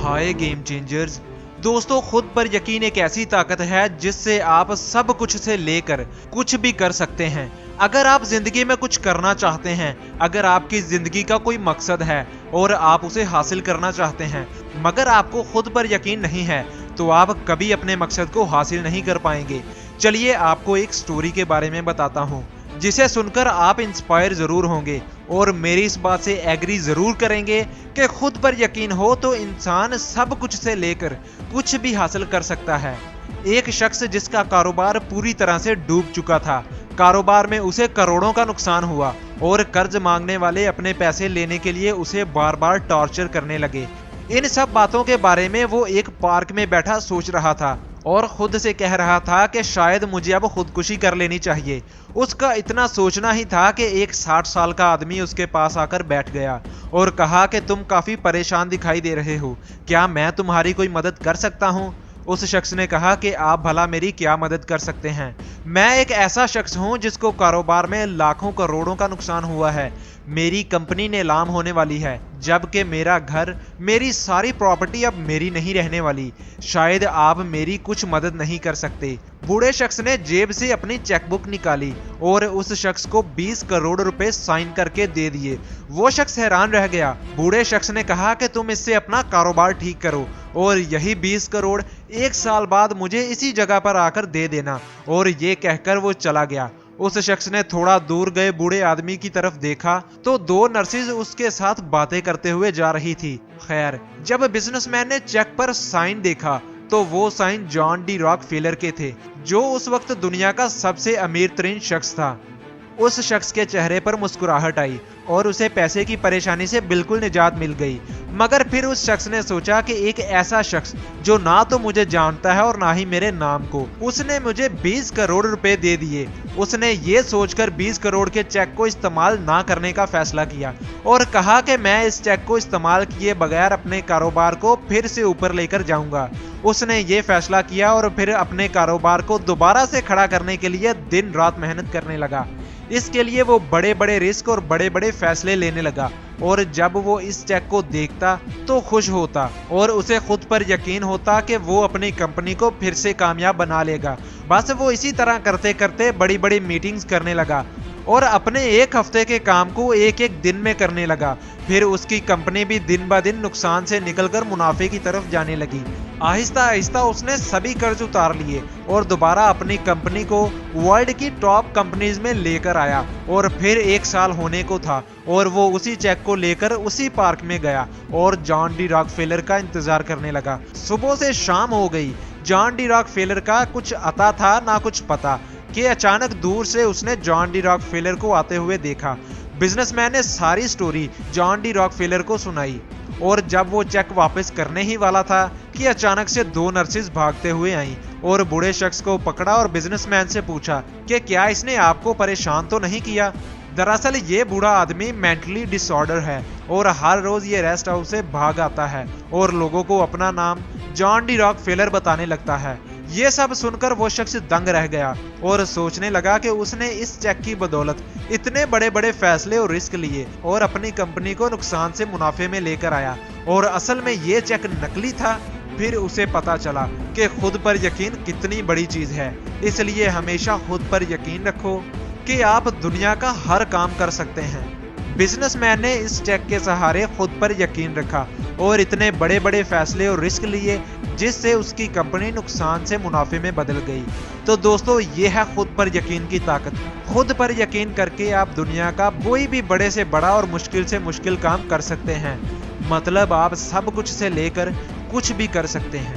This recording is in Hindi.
हाय गेम चेंजर्स। दोस्तों, खुद पर यकीन एक ऐसी ताकत है जिससे आप सब कुछ से लेकर कुछ भी कर सकते हैं। अगर आप जिंदगी में कुछ करना चाहते हैं, अगर आपकी जिंदगी का कोई मकसद है और आप उसे हासिल करना चाहते हैं मगर आपको खुद पर यकीन नहीं है, तो आप कभी अपने मकसद को हासिल नहीं कर पाएंगे। चलिए आपको एक स्टोरी के बारे में बताता हूँ जिसे सुनकर आप इंस्पायर जरूर होंगे और मेरी इस बात से एग्री जरूर करेंगे कि खुद पर यकीन हो तो इंसान सब कुछ से लेकर कुछ भी हासिल कर सकता है। एक शख्स जिसका कारोबार पूरी तरह से डूब चुका था, कारोबार में उसे करोड़ों का नुकसान हुआ और कर्ज मांगने वाले अपने पैसे लेने के लिए उसे बार बार टॉर्चर करने लगे। इन सब बातों के बारे में वो एक पार्क में बैठा सोच रहा था और खुद से कह रहा था कि शायद मुझे अब खुदकुशी कर लेनी चाहिए। उसका इतना सोचना ही था कि एक 60 साल का आदमी उसके पास आकर बैठ गया और कहा कि तुम काफी परेशान दिखाई दे रहे हो, क्या मैं तुम्हारी कोई मदद कर सकता हूँ? उस शख्स ने कहा कि आप भला मेरी क्या मदद कर सकते हैं? मैं एक ऐसा शख्स हूं जिसको कारोबार में लाखों करोड़ों का नुकसान हुआ है। मेरी कंपनी नीलाम होने वाली है, जबकि मेरा घर, मेरी सारी प्रॉपर्टी अब मेरी नहीं रहने वाली। शायद आप मेरी कुछ मदद नहीं कर सकते। बूढ़े शख्स ने जेब से अपनी चेकबुक निकाली और उस शख्स को 20 करोड़ रुपए साइन करके दे दिए। वो शख्स हैरान रह गया। बूढ़े शख्स ने कहा कि तुम इससे अपना कारोबार ठीक करो और यही 20 करोड़ 1 साल बाद मुझे इसी जगह पर आकर दे देना। और ये कहकर वो चला गया। उस शख्स ने थोड़ा दूर गए बूढ़े आदमी की तरफ देखा तो 2 नर्सेज उसके साथ बातें करते हुए जा रही थी। खैर, जब बिजनेसमैन ने चेक पर साइन देखा तो वो साइन जॉन डी रॉकफेलर के थे, जो उस वक्त दुनिया का सबसे अमीर तरीन शख्स था। उस शख्स के चेहरे पर मुस्कुराहट आई और उसे पैसे की परेशानी से बिल्कुल निजात मिल गई। मगर फिर उस शख्स ने सोचा कि एक ऐसा शख्स जो ना तो मुझे जानता है और ना ही मेरे नाम को, उसने मुझे 20 करोड़ रुपए दे दिए। उसने ये सोचकर 20 करोड़ के चेक को इस्तेमाल ना करने का फैसला किया और कहा कि मैं इस चेक को इस्तेमाल किए बगैर अपने कारोबार को फिर से ऊपर लेकर जाऊंगा। उसने ये फैसला किया और फिर अपने कारोबार को दोबारा से खड़ा करने के लिए दिन रात मेहनत करने लगा। इसके लिए वो बड़े बड़े रिस्क और बड़े बड़े फैसले लेने लगा और जब वो इस चेक को देखता तो खुश होता और उसे खुद पर यकीन होता कि वो अपनी कंपनी को फिर से कामयाब बना लेगा। बस वो इसी तरह करते करते बड़ी बड़ी मीटिंग्स करने लगा और अपने एक हफ्ते के काम को एक एक दिन में करने लगा। फिर उसकी कंपनी भी दिन ब दिन नुकसान से निकलकर मुनाफे की तरफ जाने लगी। आहिस्ता आहिस्ता उसने सभी कर्ज उतार लिए और दोबारा अपनी कंपनी को वर्ल्ड की टॉप कंपनीज में लेकर आया। और फिर 1 साल होने को था और वो उसी चेक को लेकर उसी पार्क में गया और जॉन डी रॉकफेलर का इंतजार करने लगा। सुबह से शाम हो गई। जॉन डी रॉकफेलर का कुछ अता था ना कुछ पता कि अचानक दूर से उसने जॉन डी रॉकफेलर को आते हुए देखा। बिजनेसमैन ने सारी स्टोरी जॉन डी रॉकफेलर को सुनाई और जब वो चेक वापस करने ही वाला था कि अचानक से 2 नर्सेज भागते हुए आईं और बूढ़े शख्स को पकड़ा और बिजनेसमैन से पूछा कि क्या इसने आपको परेशान तो नहीं किया। दरअसल ये बूढ़ा आदमी मेंटली डिसऑर्डर है और हर रोज ये रेस्ट हाउस से भाग आता है और लोगों को अपना नाम जॉन डी रॉकफेलर बताने लगता है। ये सब सुनकर वो शख्स दंग रह गया और सोचने लगा कि उसने इस चेक की बदौलत इतने बड़े बड़े फैसले और रिस्क लिए और अपनी कंपनी को नुकसान से मुनाफे में लेकर आया और असल में ये चेक नकली था। फिर उसे पता चला कि खुद पर यकीन कितनी बड़ी चीज है। इसलिए हमेशा खुद पर यकीन रखो कि आप दुनिया का हर काम कर सकते हैं। बिजनेसमैन ने इस चेक के सहारे खुद पर यकीन रखा और इतने बड़े बड़े फैसले और रिस्क लिए जिससे उसकी कंपनी नुकसान से मुनाफे में बदल गई। तो दोस्तों, ये है खुद पर यकीन की ताकत। खुद पर यकीन करके आप दुनिया का कोई भी बड़े से बड़ा और मुश्किल से मुश्किल काम कर सकते हैं। मतलब आप सब कुछ से लेकर कुछ भी कर सकते हैं।